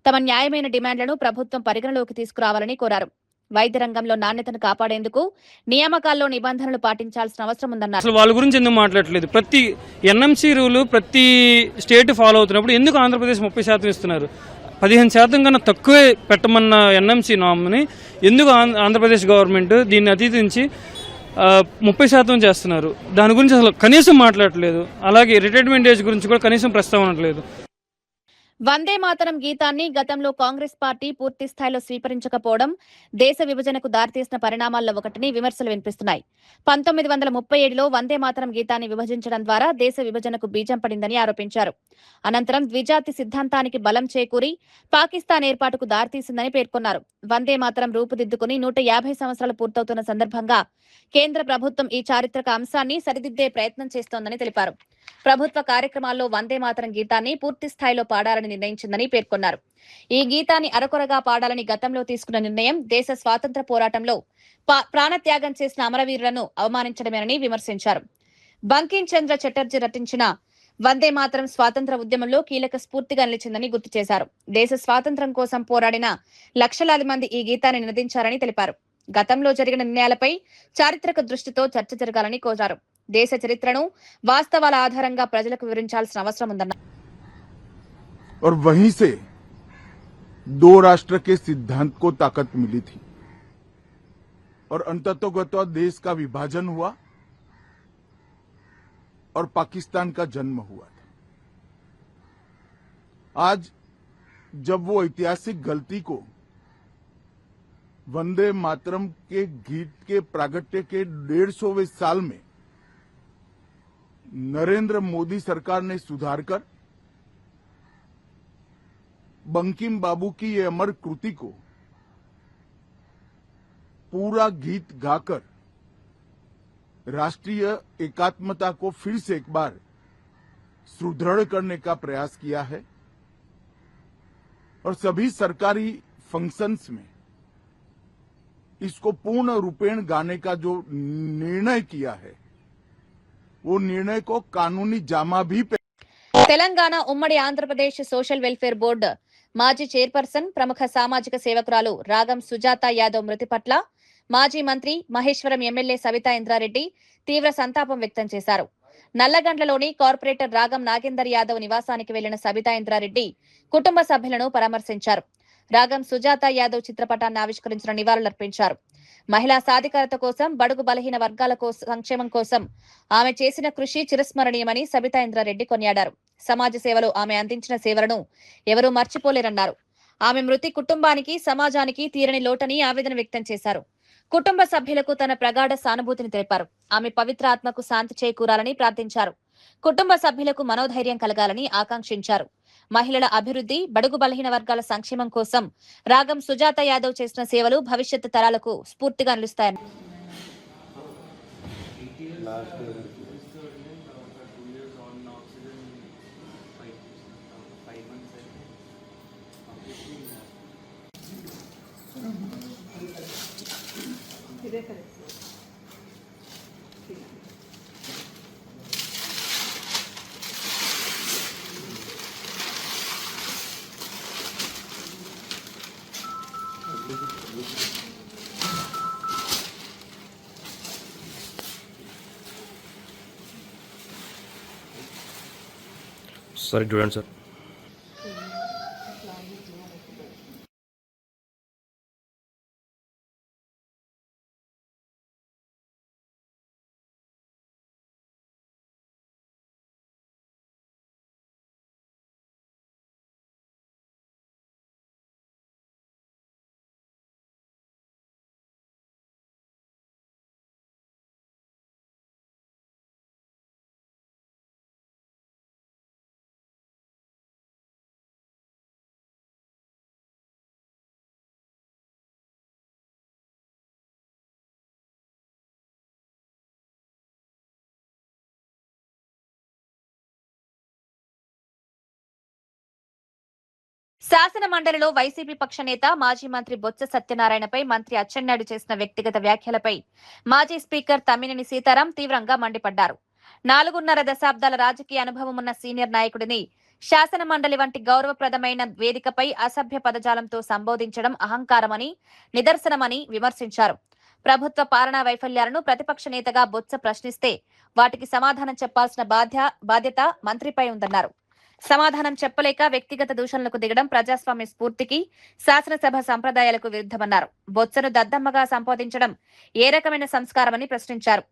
తమ న్యాయమైన డిమాండ్లను ప్రభుత్వం పరిగణలోకి తీసుకురావాలని కోరారు. వైద్య రంగంలో నాణ్యతను కాపాడేందుకు నియామకాల్లో నిబంధనలు పాటించాల్సిన అవసరం ఉందన్నారు. అసలు వాళ్ళ గురించి ఎందుకు మాట్లాడలేదు? ప్రతి ఎన్ఎంసీ రూలు ప్రతి స్టేట్ ఫాలో అవుతున్నప్పుడు ఎందుకు ఆంధ్రప్రదేశ్ 30% ఇస్తున్నారు? 15% కన్నా తక్కువే పెట్టమన్న ఎన్ఎంసీ నామ్ని ఎందుకు ఆంధ్రప్రదేశ్ గవర్నమెంట్ దీన్ని అతీతించి 30% చేస్తున్నారు? దాని గురించి అసలు కనీసం మాట్లాడలేదు. అలాగే రిటైర్మెంట్ ఏజ్ గురించి కూడా కనీసం ప్రస్తావన లేదు. వందే మాతరం గీతాన్ని గతంలో కాంగ్రెస్ పార్టీ పూర్తి స్థాయిలో స్వీకరించకపోవడం దేశ విభజనకు దారితీసిన పరిణామాల్లో ఒకటని విమర్శలు వినిపిస్తున్నాయి. 1937లో వందే మాతరం గీతాన్ని విభజించడం ద్వారా దేశ విభజనకు బీజం పడిందని ఆరోపించారు. అనంతరం ద్విజాతి సిద్ధాంతానికి బలం చేకూరి పాకిస్తాన్ ఏర్పాటుకు దారితీసిందని పేర్కొన్నారు. వందే మాతరం రూపుదిద్దుకుని 150 సంవత్సరాలు పూర్తవుతున్న సందర్భంగా కేంద్ర ప్రభుత్వం ఈ చారిత్రక అంశాన్ని సరిదిద్దే ప్రయత్నం చేస్తోందని తెలిపారు. ప్రభుత్వ కార్యక్రమాల్లో వందే మాతరం గీతాన్ని పూర్తి స్థాయిలో పాడాలని నిర్ణయించిందని పేర్కొన్నారు. ఈ గీతాన్ని అరకొరగా పాడాలని గతంలో తీసుకున్న నిర్ణయం దేశ స్వాతంత్ర పోరాటంలో ప్రాణత్యాగం చేసిన అమరవీరులను అవమానించడమేనని విమర్శించారు. బంకిం చంద్ర చటర్జీ రచించిన వందే మాతరం స్వాతంత్ర ఉద్యమంలో కీలక స్ఫూర్తిగా నిలిచిందని గుర్తు చేశారు. దేశ స్వాతంత్ర్యం కోసం పోరాడిన లక్షలాది మంది ఈ గీతాన్ని నినదించారని తెలిపారు. గతంలో జరిగిన నిర్ణయాలపై చారిత్రక దృష్టితో చర్చ జరగాలని కోరారు. దేశ చరిత్రను వాస్తవాల ఆధారంగా ప్రజలకు వివరించాల్సిన అవసరం ఉందన్నారు. और वहीं से दो राष्ट्र के सिद्धांत को ताकत मिली थी और अंततोगत्वा देश का विभाजन हुआ और पाकिस्तान का जन्म हुआ था। आज जब वो ऐतिहासिक गलती को वंदे मातरम के गीत के प्रागट्य के 150वें साल में नरेंद्र मोदी सरकार ने सुधार कर बंकिम बाबू की ये अमर कृति को पूरा गीत गाकर राष्ट्रीय एकात्मता को फिर से एक बार सुदृढ़ करने का प्रयास किया है और सभी सरकारी फंक्शंस में इसको पूर्ण रूपेण गाने का जो निर्णय किया है वो निर्णय को कानूनी जामा भी తెలంగాణ ఉమ్మడి ఆంధ్రప్రదేశ్ సోషల్ వెల్ఫేర్ బోర్డు మాజీ చైర్పర్సన్ ప్రముఖ సామాజిక సేవకురాలు రాగం సుజాత యాదవ్ మృతి పట్ల మాజీ మంత్రి మహేశ్వరం ఎమ్మెల్యే సవితా ఇంద్రారెడ్డి తీవ్ర సంతాపం వ్యక్తం చేశారు. నల్లగండ్లలోని కార్పొరేటర్ రాగం నాగేందర్ యాదవ్ నివాసానికి వెళ్లిన సవితా ఇంద్రారెడ్డి కుటుంబ సభ్యులను పరామర్శించారు. రాగం సుజాత యాదవ్ చిత్రపటాన్ని ఆవిష్కరించిన నివాళులర్పించారు. మహిళా సాధికారత కోసం, బడుగు బలహీన వర్గాల సంక్షేమం కోసం ఆమె చేసిన కృషి చిరస్మరణీయమని సబితా ఇంద్రారెడ్డి కొనియాడారు. సమాజ సేవలో ఆమె అందించిన సేవలను ఎవరూ మర్చిపోలేరన్నారు. ఆమె మృతి కుటుంబానికి, సమాజానికి తీరని లోటని ఆవేదన వ్యక్తం చేశారు. కుటుంబ సభ్యులకు తన ప్రగాఢ సానుభూతిని తెలిపారు. ఆమె పవిత్ర ఆత్మకు శాంతి చేకూరాలని ప్రార్థించారు. కుటుంబ సభ్యులకు మనోధైర్యం కలగాలని ఆకాంక్షించారు. మహిళల అభివృద్ధి, బడుగు బలహీన వర్గాల సంక్షేమం కోసం రాగం సుజాత యాదవ్ చేసిన సేవలు భవిష్యత్తు తరాలకు స్ఫూర్తిగా నిలుస్తాయని Sorry to answer. శాసన మండలిలో వైసీపీ పక్ష నేత మాజీ మంత్రి బొత్స సత్యనారాయణపై మంత్రి అచ్చెన్నాయుడు చేసిన వ్యక్తిగత వ్యాఖ్యలపై మాజీ స్పీకర్ తమ్మినేని సీతారాం తీవ్రంగా మండిపడ్డారు. 4.5 దశాబ్దాల రాజకీయ అనుభవం ఉన్న సీనియర్ నాయకుడిని శాసన మండలి వంటి గౌరవప్రదమైన వేదికపై అసభ్య పదజాలంతో సంబోధించడం అహంకారమని, నిదర్శనమని విమర్శించారు. ప్రభుత్వ పాలనా వైఫల్యాలను ప్రతిపక్ష నేతగా బొత్స ప్రశ్నిస్తే వాటికి సమాధానం చెప్పాల్సిన బాధ్యత మంత్రిపై ఉందన్నారు. సమాధానం చెప్పలేక వ్యక్తిగత దూషణలకు దిగడం ప్రజాస్వామ్య స్ఫూర్తికి, శాసనసభ సంప్రదాయాలకు విరుద్ధమన్నారు. బొత్సను దద్దమ్మగా సంబోధించడం ఏ రకమైన సంస్కారమని ప్రశ్నించారు.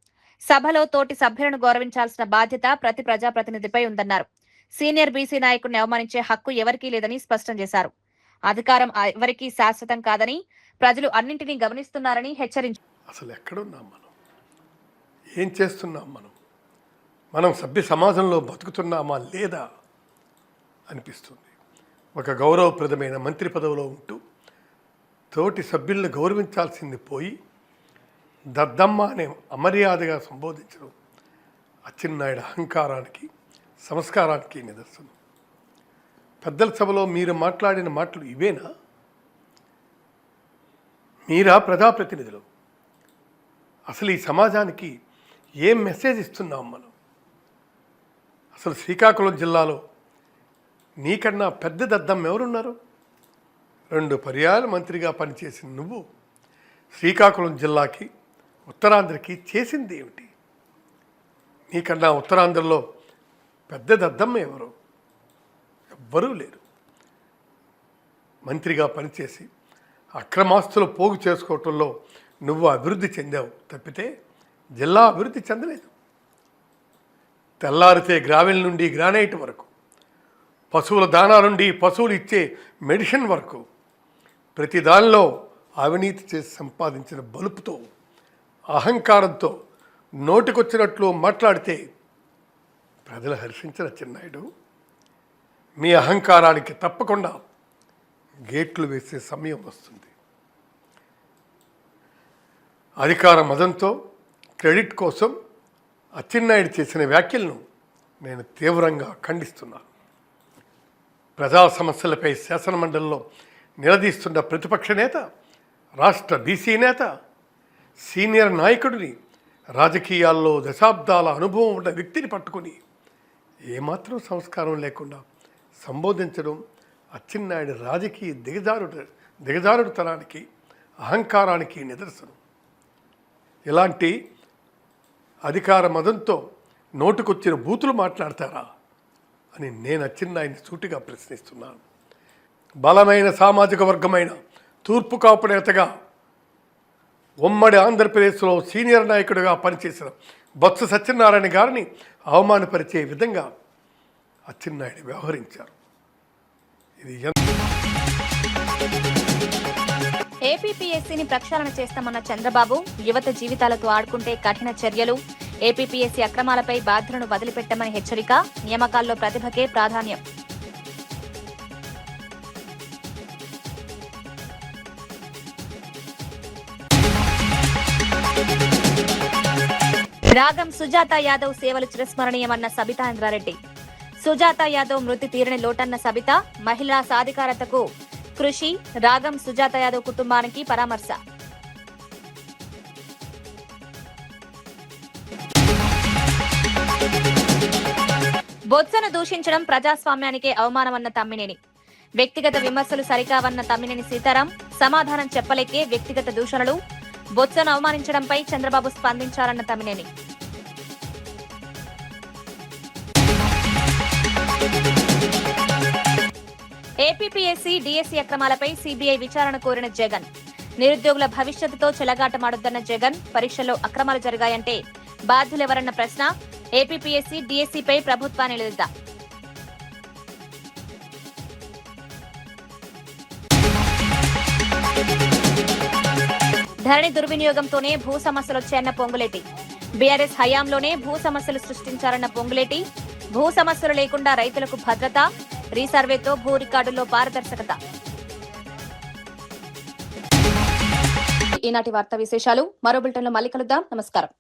సభలో తోటి సభ్యులను గౌరవించాల్సిన బాధ్యత ప్రతి ప్రజాప్రతినిధిపై ఉందన్నారు. సీనియర్ బీసీ నాయకుడిని అవమానించే హక్కు ఎవరికీ లేదని స్పష్టం చేశారు. అధికారం ఎవరికీ శాశ్వతం కాదని, ప్రజలు అన్నింటినీ గమనిస్తున్నారని హెచ్చరించారు. అసలు ఎక్కడున్నాం మనం? ఏం చేస్తున్నాం మనం సభ్య సమాజంలో బతుకుతున్నామా లేదా అనిపిస్తుంది. ఒక గౌరవప్రదమైన మంత్రి పదవిలో ఉంటూ తోటి సభ్యులను గౌరవించాల్సింది పోయి దద్దమ్మ అనే అమర్యాదగా సంబోధించడం అచ్చెన్నాయుడు అహంకారానికి, సంస్కారానికి నిదర్శనం. పెద్దల సభలో మీరు మాట్లాడిన మాటలు ఇవేనా? మీరా ప్రజాప్రతినిధులు? అసలు ఈ సమాజానికి ఏం మెసేజ్ ఇస్తున్నాం మనం? అసలు శ్రీకాకుళం జిల్లాలో నీకన్నా పెద్ద దద్దమ్మ ఎవరున్నారు? 2 పర్యాయాలు మంత్రిగా పనిచేసిన నువ్వు శ్రీకాకుళం జిల్లాకి, ఉత్తరాంధ్రకి చేసింది ఏమిటి? నీకన్నా ఉత్తరాంధ్రలో పెద్ద దద్దమ్మ ఎవరు? ఎవ్వరూ లేరు. మంత్రిగా పనిచేసి అక్రమాస్తులు పోగు చేసుకోవటంలో నువ్వు అభివృద్ధి చెందావు తప్పితే జిల్లా అభివృద్ధి చెందలేదు. తెల్లారితే గ్రావెల్ నుండి గ్రానైట్ వరకు, పశువుల దాణా నుండి పశువులు ఇచ్చే మెడిసిన్ వరకు ప్రతి దానిలో అవినీతి చేసి సంపాదించిన బలుపుతో, అహంకారంతో నోటికొచ్చినట్లు మాట్లాడితే ప్రజలు హర్షించిన అచ్చెన్నాయుడు, మీ అహంకారానికి తప్పకుండా గేట్లు వేసే సమయం వస్తుంది. అధికార మదంతో క్రెడిట్ కోసం అచ్చెన్నాయుడు చేసిన వ్యాఖ్యలను నేను తీవ్రంగా ఖండిస్తున్నాను. ప్రజా సమస్యలపై శాసనమండలిలో నిలదీస్తున్న ప్రతిపక్ష నేత, రాష్ట్ర బీసీ నేత, సీనియర్ నాయకుడిని, రాజకీయాల్లో దశాబ్దాల అనుభవం ఉన్న వ్యక్తిని పట్టుకుని ఏమాత్రం సంస్కారం లేకుండా సంబోధించడం అచ్చెన్నాయుడు రాజకీయ దిగజారుడుతనానికి, అహంకారానికి నిదర్శనం. ఇలాంటి అధికార మదంతో నోటుకొచ్చిన బూతులు మాట్లాడతారా అని నేను అచ్చెన్నాయుడిని సూటిగా ప్రశ్నిస్తున్నాను. బలమైన సామాజిక వర్గమైన తూర్పు కాపు నేతగా ఉమ్మడి ఆంధ్రప్రదేశ్లో సీనియర్ నాయకుడిగా పనిచేసిన బొత్స సత్యనారాయణ గారిని అవమానపరిచే విధంగా అచ్చెన్నాయుడు వ్యవహరించారు. ఇది ఏపీపీఎస్సీని ప్రక్షాళన చేస్తామన్న చంద్రబాబు యువత జీవితాలతో ఆడుకుంటే కఠిన చర్యలు, ఏపీపీఎస్సీ అక్రమాలపై బాధ్యతను వదిలిపెట్టమని హెచ్చరిక, నియామకాల్లో ప్రతిభకే ప్రాధాన్యం. రాగం సుజాత యాదవ్ సేవలు చిరస్మరణీయమన్న సబితా ఇంద్రారెడ్డి. సుజాత యాదవ్ మృతి తీరని లోటన్న సబిత, మహిళా సాధికారతకు కృషి, రాగం సుజాత యాదవ్ కుటుంబానికి పరామర్శ. బొత్సను దూషించడం ప్రజాస్వామ్యానికే అవమానమన్న తమ్మినేని. వ్యక్తిగత విమర్శలు సరికావన్న తమ్మినేని సీతారాం, సమాధానం చెప్పలేకే వ్యక్తిగత దూషణలు, బొత్సను అవమానించడంపై చంద్రబాబు స్పందించారన్న తమ్మినేని. ఏపీపీఎస్సీ, డీఎస్సీ అక్రమాలపై సీబీఐ విచారణ కోరిన జగన్. నిరుద్యోగుల భవిష్యత్తుతో చెలగాటమాడొద్దన్న జగన్, పరీక్షల్లో అక్రమాలు జరిగాయంటే బాధ్యులెవరన్న ప్రశ్న. ఏపీపీఎస్సీ, డీఎస్సీపై ప్రభుత్వాన్ని నిలదీద్దాం. ధరణి దుర్వినియోగంతోనే భూ సమస్యలొచ్చాయన్న పొంగులేటి. బీఆర్ఎస్ హయాంలోనే భూ సమస్యలు సృష్టించారన్న పొంగులేటి. భూ సమస్యలు లేకుండా రైతులకు భద్రత, రీసర్వేతో భూ రికార్డుల్లో పారదర్శకత. ఈనాటి వార్తా విశేషాలు మరో బులెటిన్లో మళ్ళీ కలుద్దాం. నమస్కారం.